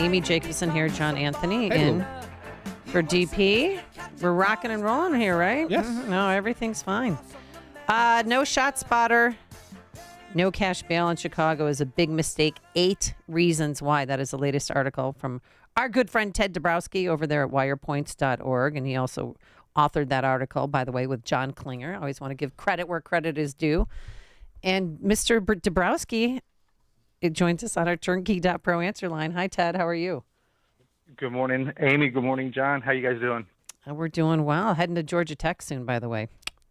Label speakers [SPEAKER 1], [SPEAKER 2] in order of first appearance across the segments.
[SPEAKER 1] Amy Jacobson here, John Anthony
[SPEAKER 2] Hey,
[SPEAKER 1] in
[SPEAKER 2] Lou.
[SPEAKER 1] for DP. We're rocking and rolling here, right?
[SPEAKER 2] Yes.
[SPEAKER 1] No, everything's fine. No shot spotter, no cash bail in Chicago is a big mistake. 8 reasons why. That is the latest article from our good friend Ted Dabrowski over there at wirepoints.org. And he also authored that article, by the way, with John Klinger. I always want to give credit where credit is due. And Mr. Dabrowski, it joins us on our turnkey.pro answer line. Hi, Ted. How are you?
[SPEAKER 3] Good morning, Amy. Good morning, John. How you guys doing?
[SPEAKER 1] We're doing well. Heading to Georgia Tech soon, by the way.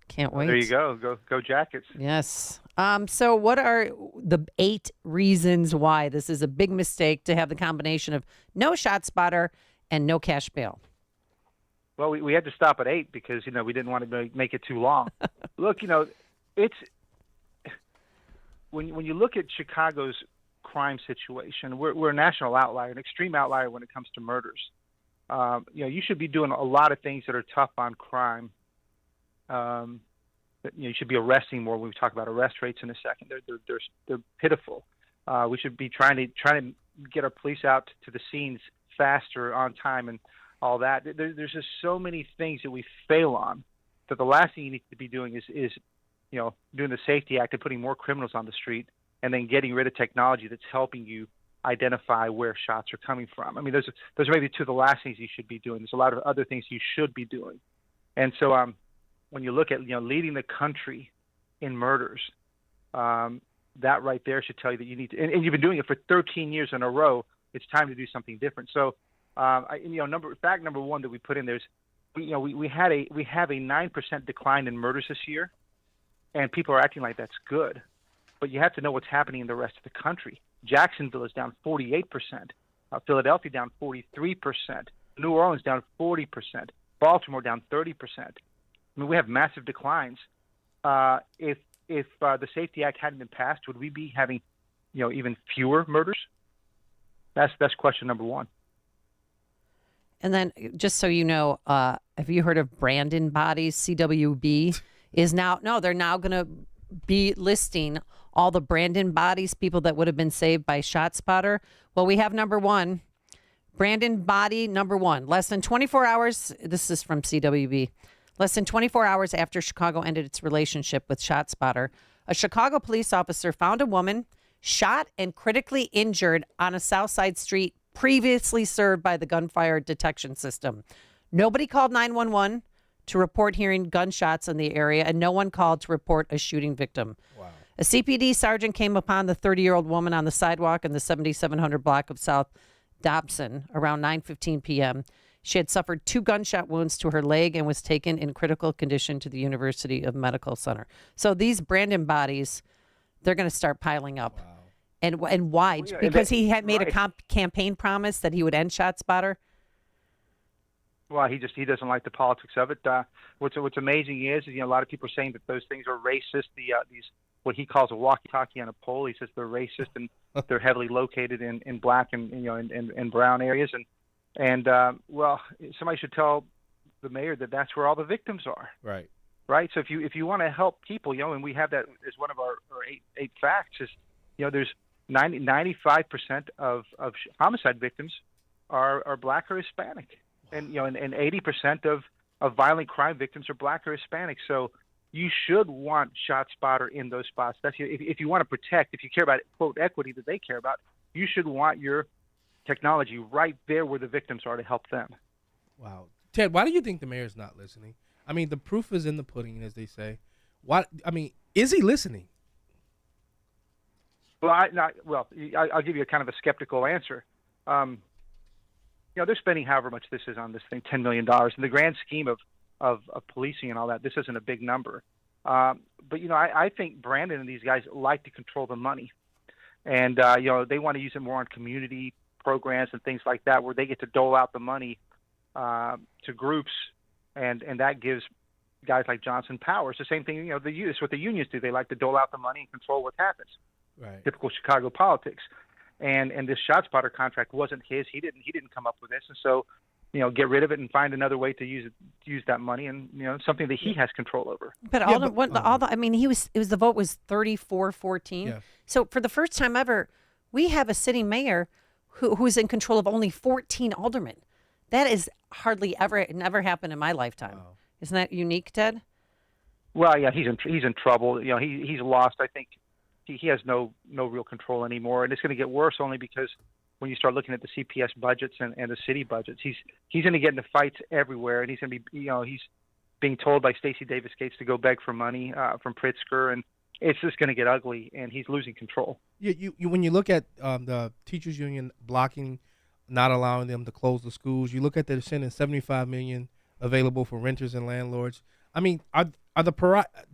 [SPEAKER 1] Can't wait.
[SPEAKER 3] There you go. Go Jackets.
[SPEAKER 1] Yes. So what are the 8 reasons why this is a big mistake to have the combination of no shot spotter and no cash bail?
[SPEAKER 3] Well, we had to stop at 8 because, we didn't want to make it too long. Look, it's when you look at Chicago's crime situation, we're a national outlier, an extreme outlier when it comes to murders. You should be doing a lot of things that are tough on crime. You should be arresting more. When we talk about arrest rates in a second, they're pitiful. We should be trying to get our police out to the scenes faster, on time, and all that. There's just so many things that we fail on. That the last thing you need to be doing is doing the Safety Act and putting more criminals on the street, and then getting rid of technology that's helping you identify where shots are coming from. I mean, those are maybe 2 of the last things you should be doing. There's a lot of other things you should be doing. And so when you look at, leading the country in murders, that right there should tell you that you need to, and you've been doing it for 13 years in a row, it's time to do something different. So, fact number 1 that we put in there is, we have a 9% decline in murders this year, and people are acting like that's good. But you have to know what's happening in the rest of the country. Jacksonville is down 48%. Philadelphia down 43%. New Orleans down 40%. Baltimore down 30%. I mean, we have massive declines. If the Safety Act hadn't been passed, would we be having, even fewer murders? That's question number 1.
[SPEAKER 1] And then, just so you know, have you heard of Brandon Bodies? CWB is now, no, they're now going to be listing all the Brandon Bodies, people that would have been saved by ShotSpotter. Well, we have number 1, Brandon Body number 1. Less than 24 hours, this is from CWB, less than 24 hours after Chicago ended its relationship with ShotSpotter, a Chicago police officer found a woman shot and critically injured on a South Side street previously served by the gunfire detection system. Nobody called 911 to report hearing gunshots in the area, and no one called to report a shooting victim. Wow. A CPD sergeant came upon the 30-year-old woman on the sidewalk in the 7700 block of South Dobson around 9:15 p.m. She had suffered 2 gunshot wounds to her leg and was taken in critical condition to the University of Medical Center. So these Brandon Bodies, they're going to start piling up. Wow. And why?
[SPEAKER 3] Well,
[SPEAKER 1] because he had made a campaign promise that he would end ShotSpotter?
[SPEAKER 3] Well, he doesn't like the politics of it. What's amazing is a lot of people are saying that those things are racist. These what he calls a walkie-talkie on a pole. He says they're racist and they're heavily located in black and in brown areas. And well, somebody should tell the mayor that that's where all the victims are.
[SPEAKER 2] Right.
[SPEAKER 3] Right. So if you want to help people, and we have that as one of our 8 facts is, there's 95% of homicide victims are black or Hispanic. And 80% of violent crime victims are black or Hispanic. So you should want ShotSpotter in those spots. That's if you want to protect, if you care about quote equity that they care about, you should want your technology right there where the victims are to help them.
[SPEAKER 2] Wow, Ted, why do you think the mayor's not listening? I mean, the proof is in the pudding, as they say. Is he listening?
[SPEAKER 3] Well, I'll give you a kind of a skeptical answer. They're spending however much this is on this thing, $10 million. In the grand scheme of policing and all that, this isn't a big number. But I think Brandon and these guys like to control the money. And, they want to use it more on community programs and things like that, where they get to dole out the money to groups. And that gives guys like Johnson power. It's the same thing, it's what the unions do. They like to dole out the money and control what happens.
[SPEAKER 2] Right.
[SPEAKER 3] Typical Chicago politics. And this ShotSpotter contract wasn't his. He didn't come up with this. And so, get rid of it and find another way to use that money, and something that he has control over.
[SPEAKER 1] But the vote was 34-14.
[SPEAKER 2] Yeah.
[SPEAKER 1] So for the first time ever, we have a city mayor who's in control of only 14 aldermen. That is never happened in my lifetime.
[SPEAKER 2] Wow.
[SPEAKER 1] Isn't that unique, Ted?
[SPEAKER 3] Well, yeah, he's in trouble. You know, he's lost. I think he has no real control anymore, and it's going to get worse only because when you start looking at the CPS budgets and the city budgets, he's going to get into fights everywhere, and he's going to be, he's being told by Stacey Davis Gates to go beg for money from Pritzker, and it's just going to get ugly, and he's losing control.
[SPEAKER 2] You when you look at the teachers union blocking, not allowing them to close the schools, you look at they're sending $75 million available for renters and landlords. I mean,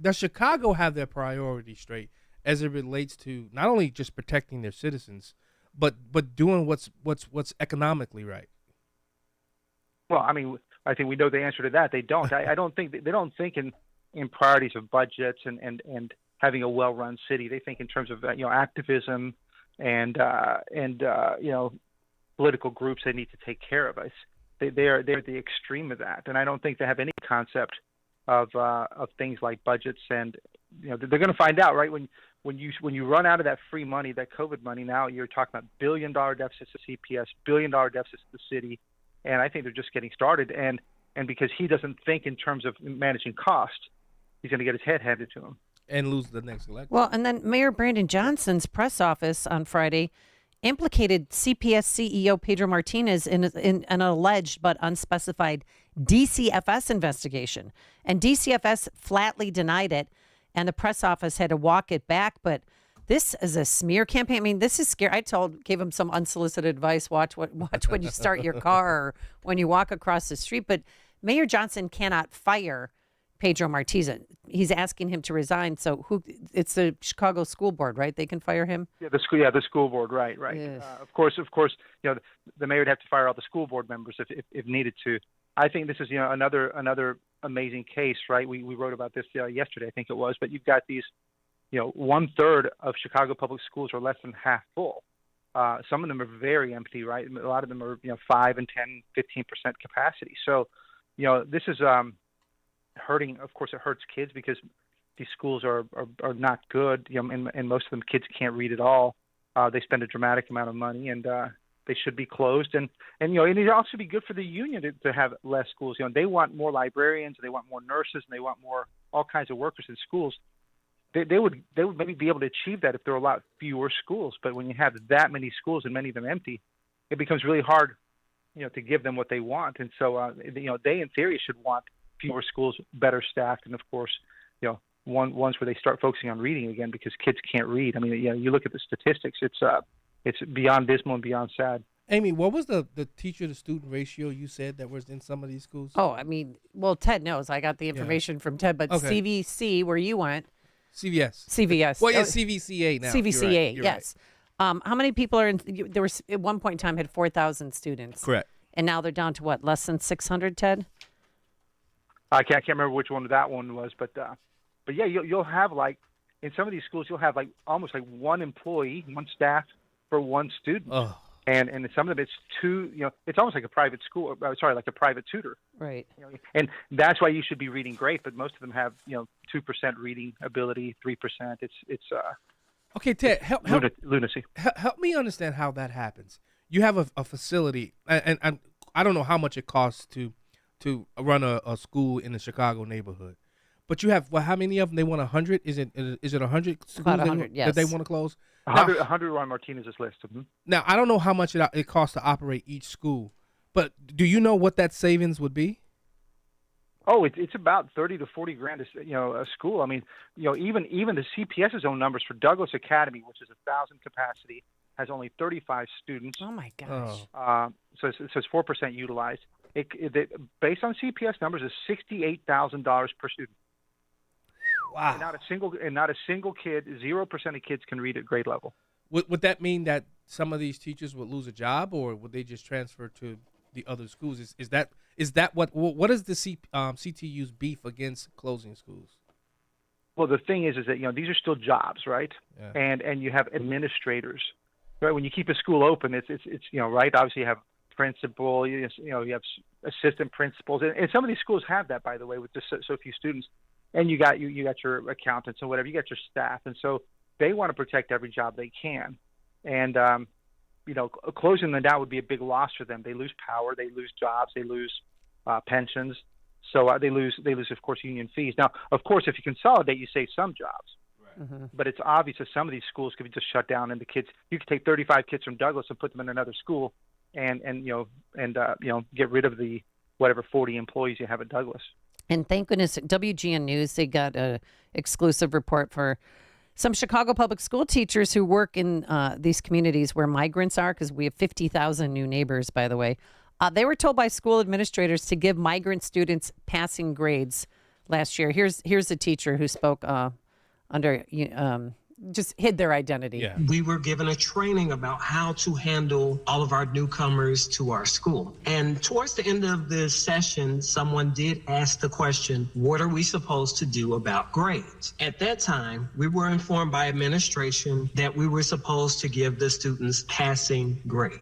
[SPEAKER 2] does Chicago have their priorities straight as it relates to not only just protecting their citizens, but doing what's economically right?
[SPEAKER 3] Well, I mean, I think we know the answer to that. They don't. I don't think they don't think in priorities of budgets and having a well-run city. They think in terms of activism and political groups they need to take care of us. They're the extreme of that, and I don't think they have any concept of things like budgets. And they're going to find out, right, when you run out of that free money, that COVID money. Now you're talking about $1 billion deficits to CPS, $1 billion deficits to the city, and I think they're just getting started. And because he doesn't think in terms of managing cost, he's going to get his head handed to him
[SPEAKER 2] and lose the next election.
[SPEAKER 1] Well, and then Mayor Brandon Johnson's press office on Friday implicated CPS CEO Pedro Martinez in an alleged but unspecified DCFS investigation. And DCFS flatly denied it, and the press office had to walk it back. But this is a smear campaign. I mean, this is scary. Gave him some unsolicited advice. Watch when you start your car or when you walk across the street. But Mayor Johnson cannot fire Pedro Martinez. He's asking him to resign. So it's the Chicago School Board, right? They can fire him?
[SPEAKER 3] Yeah, the school board, right.
[SPEAKER 1] Yes.
[SPEAKER 3] Of course, the mayor would have to fire all the school board members if needed to. I think this is another amazing case, right? We wrote about this yesterday, I think it was. But you've got these, 1/3 of Chicago public schools are less than half full. Some of them are very empty, right? A lot of them are 5 and 10, 15% capacity. So, this is hurting. Of course, it hurts kids because these schools are not good. And most of them kids can't read at all. They spend a dramatic amount of money, and they should be closed. And it'd also be good for the union to have less schools. They want more librarians, they want more nurses, and they want all kinds of workers in schools. They would maybe be able to achieve that if there were a lot fewer schools. But when you have that many schools and many of them empty, it becomes really hard, to give them what they want. And so, they in theory should want fewer schools, better staffed, and of course, ones where they start focusing on reading again because kids can't read. I mean, you look at the statistics; it's beyond dismal and beyond sad.
[SPEAKER 2] Amy, what was the teacher to student ratio you said that was in some of these schools?
[SPEAKER 1] Oh, I mean, well, Ted knows. I got the information from Ted, but
[SPEAKER 2] Okay.
[SPEAKER 1] CVC, where you went,
[SPEAKER 2] CVS. Well, it's CVCA now.
[SPEAKER 1] CVCA,
[SPEAKER 2] You're
[SPEAKER 1] yes. Right. How many people are in? There was at one point in time had 4,000 students.
[SPEAKER 2] Correct.
[SPEAKER 1] And now they're down to what? Less than 600, Ted?
[SPEAKER 3] I can't remember which one that one was, but yeah, you'll have in some of these schools you'll have almost one employee, one staff for one student, and in some of them it's two. It's almost like a private school. Like a private tutor.
[SPEAKER 1] Right.
[SPEAKER 3] And that's why you should be reading great, but most of them have 2% reading ability, 3%. It's
[SPEAKER 2] okay, Ted, help
[SPEAKER 3] lunacy.
[SPEAKER 2] Help me understand how that happens. You have a facility, and I don't know how much it costs to run a school in the Chicago neighborhood, but you have how many of them? They want 100. Is it 100 schools
[SPEAKER 1] about 100, yes.
[SPEAKER 2] that they want to close?
[SPEAKER 3] 100 are on Martinez's list. Mm-hmm.
[SPEAKER 2] Now I don't know how much it costs to operate each school, but do you know what that savings would be?
[SPEAKER 3] Oh, it's about 30 to 40 grand, a school. I mean, even the CPS's own numbers for Douglas Academy, which is 1,000 capacity, has only 35 students.
[SPEAKER 1] Oh my gosh.
[SPEAKER 3] So it's 4% utilized. It based on CPS numbers is $68,000 per student.
[SPEAKER 2] Wow.
[SPEAKER 3] And not a single kid, 0% of kids can read at grade level.
[SPEAKER 2] Would that mean that some of these teachers would lose a job, or would they just transfer to the other schools? Is that what is the CTU's beef against closing schools?
[SPEAKER 3] Well, the thing is that these are still jobs, right?
[SPEAKER 2] Yeah.
[SPEAKER 3] And you have administrators, right? When you keep a school open, it's right. Obviously, you have principal, you have assistant principals, and some of these schools have that, by the way, with just so few students. And you got your accountants and whatever, you got your staff, and so they want to protect every job they can. And closing them down would be a big loss for them. They lose power, they lose jobs, they lose pensions. So they lose, of course, union fees. Now, of course, if you consolidate, you save some jobs.
[SPEAKER 1] Mm-hmm.
[SPEAKER 3] But it's obvious that some of these schools could be just shut down, and the kids, you could take 35 kids from Douglas and put them in another school, and get rid of the whatever 40 employees you have at Douglas.
[SPEAKER 1] And thank goodness, WGN News, they got an exclusive report for some Chicago public school teachers who work in these communities where migrants are, because we have 50,000 new neighbors, by the way. They were told by school administrators to give migrant students passing grades last year. Here's a teacher who spoke under just hid their identity.
[SPEAKER 2] Yeah.
[SPEAKER 4] We were given a training about how to handle all of our newcomers to our school. And towards the end of the session, someone did ask the question, what are we supposed to do about grades? At that time, we were informed by administration that we were supposed to give the students passing grades.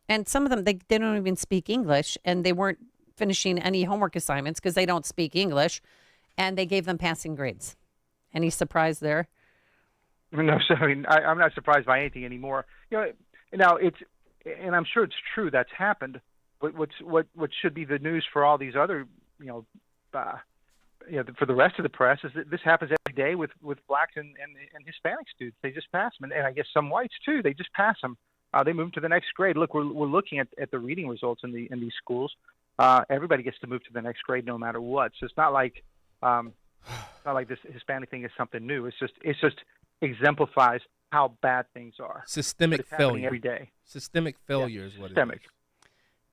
[SPEAKER 1] And some of them, they don't even speak English, and they weren't finishing any homework assignments because they don't speak English, and they gave them passing grades. Any surprise there?
[SPEAKER 3] No, so I'm not surprised by anything anymore. Now and I'm sure it's true that's happened. But what should be the news for all these other, for the rest of the press is that this happens every day with blacks and Hispanic students. They just pass them, and I guess some whites too. They just pass them. They move to the next grade. Look, we're looking at the reading results in these schools. Everybody gets to move to the next grade no matter what. So it's not like this Hispanic thing is something new. It's just exemplifies how bad things are.
[SPEAKER 2] Systemic failure
[SPEAKER 3] every day.
[SPEAKER 2] Systemic failure is what
[SPEAKER 3] systemic.
[SPEAKER 2] it is.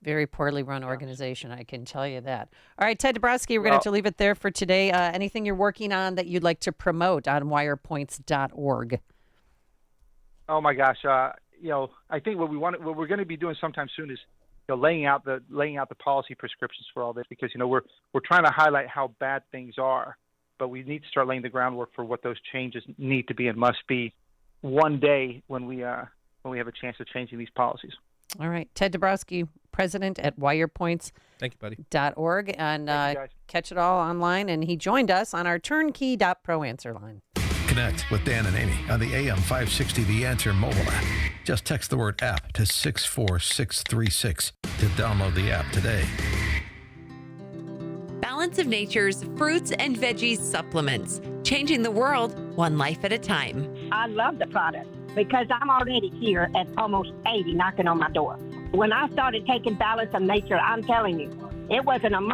[SPEAKER 1] Very poorly run organization, I can tell you that. All right, Ted Dabrowski, we're going to have to leave it there for today. Anything you're working on that you'd like to promote on wirepoints.org?
[SPEAKER 3] Oh my gosh, I think what we're going to be doing sometime soon is laying out the policy prescriptions for all this, because we're trying to highlight how bad things are, but we need to start laying the groundwork for what those changes need to be and must be one day when we have a chance of changing these policies.
[SPEAKER 1] All right, Ted Dabrowski, president at Wirepoints.
[SPEAKER 2] Thank you, buddy.
[SPEAKER 1] .org, and
[SPEAKER 3] Thank you, guys.
[SPEAKER 1] Catch it all online. And he joined us on our turnkey.pro answer line.
[SPEAKER 5] Connect with Dan and Amy on the AM 560 The Answer mobile app. Just text the word app to 64636 to download the app today.
[SPEAKER 6] Balance of Nature's fruits and veggies supplements, changing the world one life at a time.
[SPEAKER 7] I love the product because I'm already here at almost 80 knocking on my door. When I started taking Balance of Nature, I'm telling you, it wasn't a month